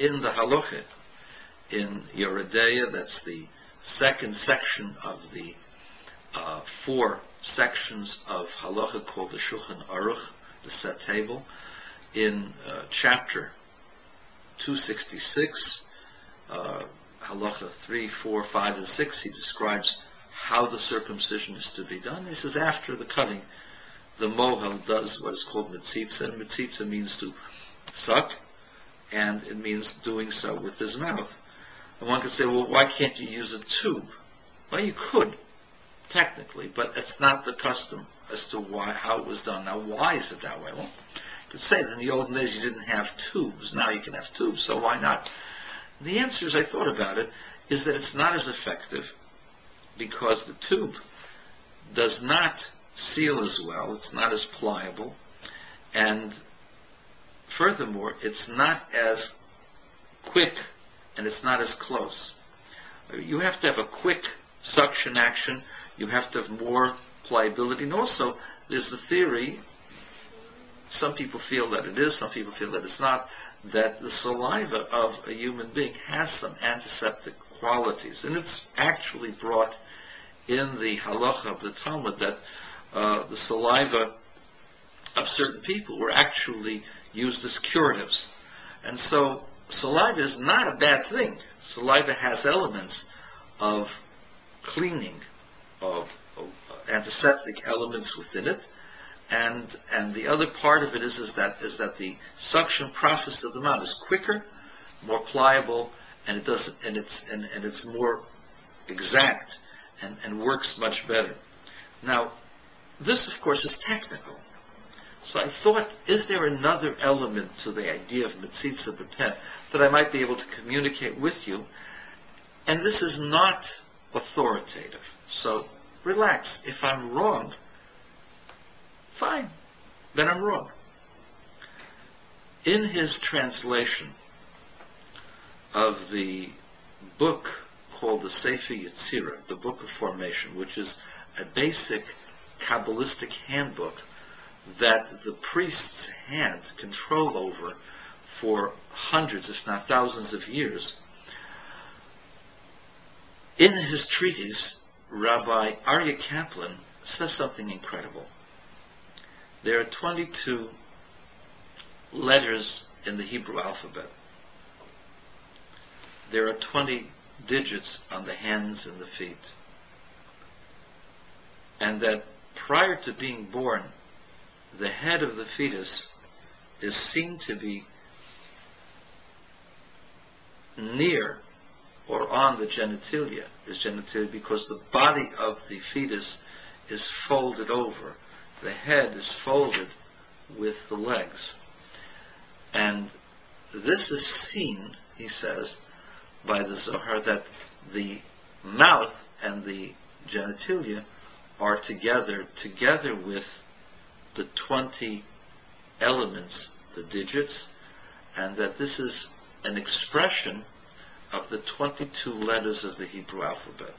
in the halacha, in Yeridea, that's the second section of the 4 sections of halacha called the Shulchan Aruch, the set table, in chapter 266, halacha 3, 4, 5, and 6, he describes how the circumcision is to be done. He says after the cutting, the mohel does what is called mitzitza, and mitzitza means to suck, and it means doing so with his mouth. And one could say, well, why can't you use a tube? Well, you could, technically, but it's not the custom as to how it was done. Now, why is it that way? Well, you could say that in the olden days you didn't have tubes. Now you can have tubes, so why not? The answer, as I thought about it, is that it's not as effective because the tube does not seal as well, it's not as pliable, and furthermore, it's not as quick and it's not as close. You have to have a quick suction action, you have to have more pliability, and also there's the theory, some people feel that it is, some people feel that it's not, that the saliva of a human being has some antiseptic qualities. And it's actually brought in the halacha of the Talmud that the saliva of certain people were actually used as curatives. And so saliva is not a bad thing. Saliva has elements of cleaning, of antiseptic elements within it. And the other part of it is that the suction process of the mouth is quicker, more pliable, and it's more exact and works much better. Now, this of course is technical. So I thought, is there another element to the idea of mitzitza b'peh that I might be able to communicate with you? And this is not authoritative. So relax. If I'm wrong, fine, then I'm wrong. In his translation of the book called the Sefer Yetzirah, the Book of Formation, which is a basic Kabbalistic handbook that the priests had control over for hundreds, if not thousands of years, in his treatise, Rabbi Aryeh Kaplan says something incredible. There are 22 letters in the Hebrew alphabet. There are 20 digits on the hands and the feet. And that prior to being born, the head of the fetus is seen to be near or on the genitalia, because the body of the fetus is folded over. The head is folded with the legs. And this is seen, he says, by the Zohar, that the mouth and the genitalia are together with the 20 elements, the digits, and that this is an expression of the 22 letters of the Hebrew alphabet.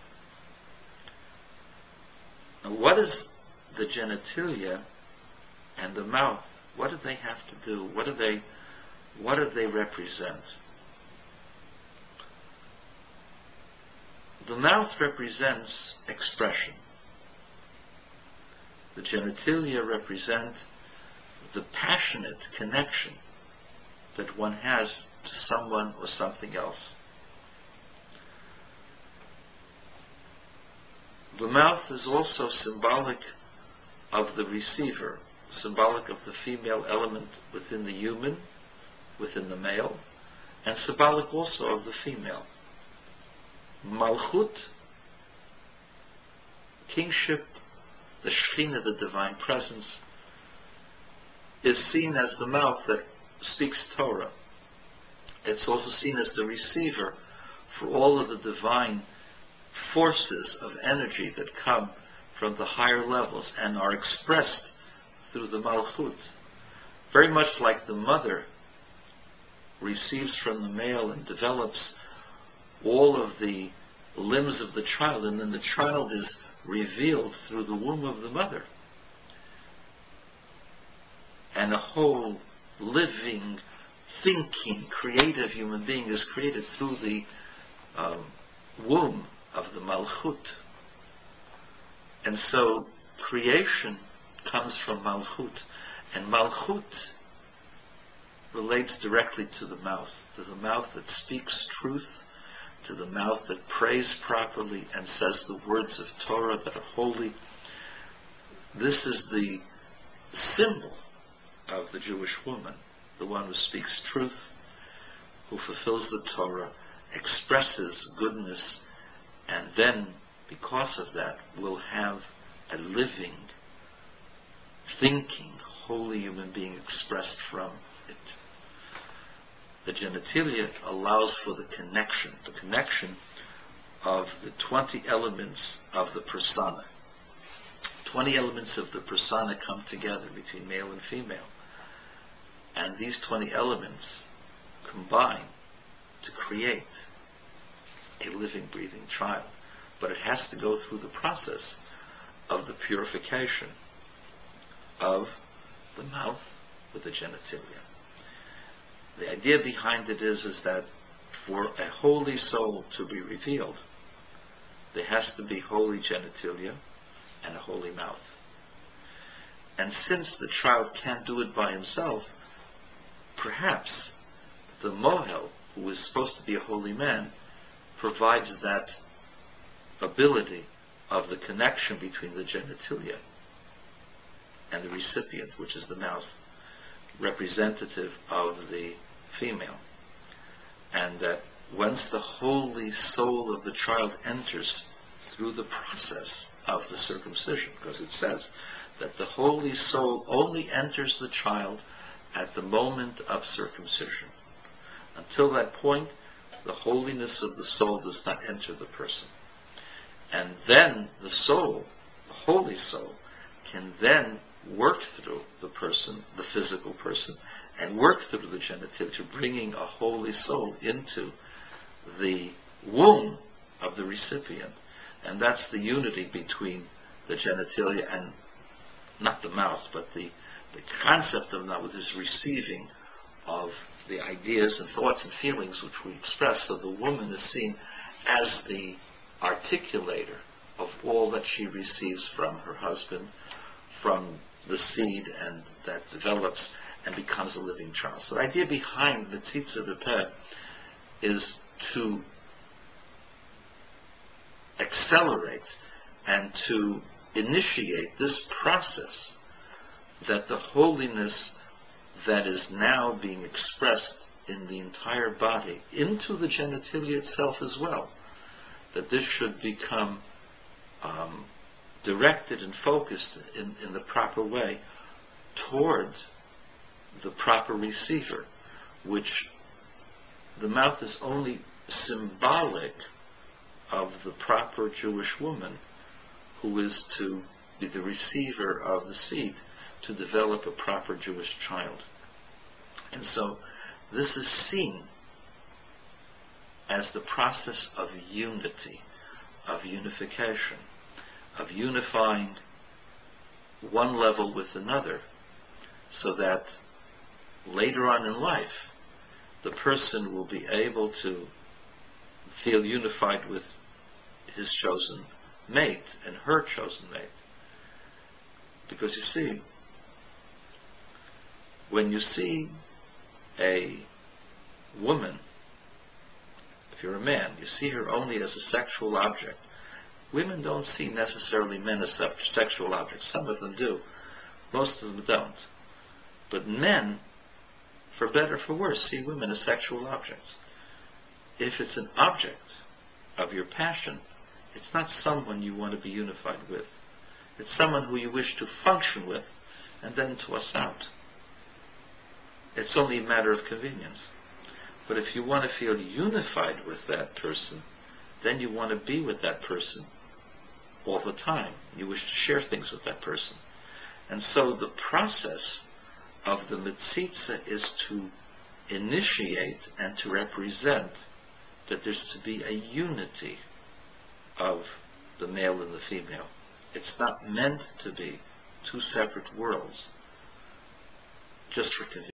Now, what is the genitalia and the mouth? What do they have to do? What do they represent? The mouth represents expression. The genitalia represent the passionate connection that one has to someone or something else. The mouth is also symbolic of the receiver, symbolic of the female element within the human, within the male, and symbolic also of the female. Malchut, kingship, the Shekhinah, the divine presence, is seen as the mouth that speaks Torah. It's also seen as the receiver for all of the divine forces of energy that come from the higher levels and are expressed through the Malchut. Very much like the mother receives from the male and develops all of the limbs of the child, and then the child is revealed through the womb of the mother. And a whole living, thinking, creative human being is created through the womb of the Malchut. And so creation comes from Malchut. And Malchut relates directly to the mouth that speaks truth, to the mouth that prays properly and says the words of Torah that are holy. This is the symbol of the Jewish woman, the one who speaks truth, who fulfills the Torah, expresses goodness, and then, because of that, will have a living, thinking, holy human being expressed from it. The genitalia allows for the connection of the 20 elements of the persona. 20 elements of the persona come together between male and female. And these 20 elements combine to create a living, breathing child. But it has to go through the process of the purification of the mouth with the genitalia. The idea behind it is that for a holy soul to be revealed, there has to be holy genitalia and a holy mouth. And since the child can't do it by himself, perhaps the mohel, who is supposed to be a holy man, provides that ability of the connection between the genitalia and the recipient, which is the mouth, representative of the female. And that once the holy soul of the child enters through the process of the circumcision, because it says that the holy soul only enters the child at the moment of circumcision. Until that point, the holiness of the soul does not enter the person. And then the soul, the holy soul, can then work through the person, the physical person, and work through the genitalia, bringing a holy soul into the womb of the recipient. And that's the unity between the genitalia and not the mouth, but the concept of the mouth is receiving of the ideas and thoughts and feelings which we express. So the woman is seen as the articulator of all that she receives from her husband, from the seed, and that develops and becomes a living child. So the idea behind Metzitza B'Peh is to accelerate and to initiate this process that the holiness that is now being expressed in the entire body, into the genitalia itself as well, that this should become directed and focused in the proper way toward the proper receiver, which the mouth is only symbolic of the proper Jewish woman who is to be the receiver of the seed to develop a proper Jewish child. And so this is seen as the process of unity, of unification, of unifying one level with another, so that later on in life the person will be able to feel unified with his chosen mate and her chosen mate. Because you see, when you see a woman, if you're a man, you see her only as a sexual object. Women don't see necessarily men as sexual objects. Some of them do. Most of them don't. But men, for better or for worse, see women as sexual objects. If it's an object of your passion, it's not someone you want to be unified with. It's someone who you wish to function with and then toss out. It's only a matter of convenience. But if you want to feel unified with that person, then you want to be with that person all the time. You wish to share things with that person. And so the process of the Metzitza is to initiate and to represent that there's to be a unity of the male and the female. It's not meant to be two separate worlds just for convenience.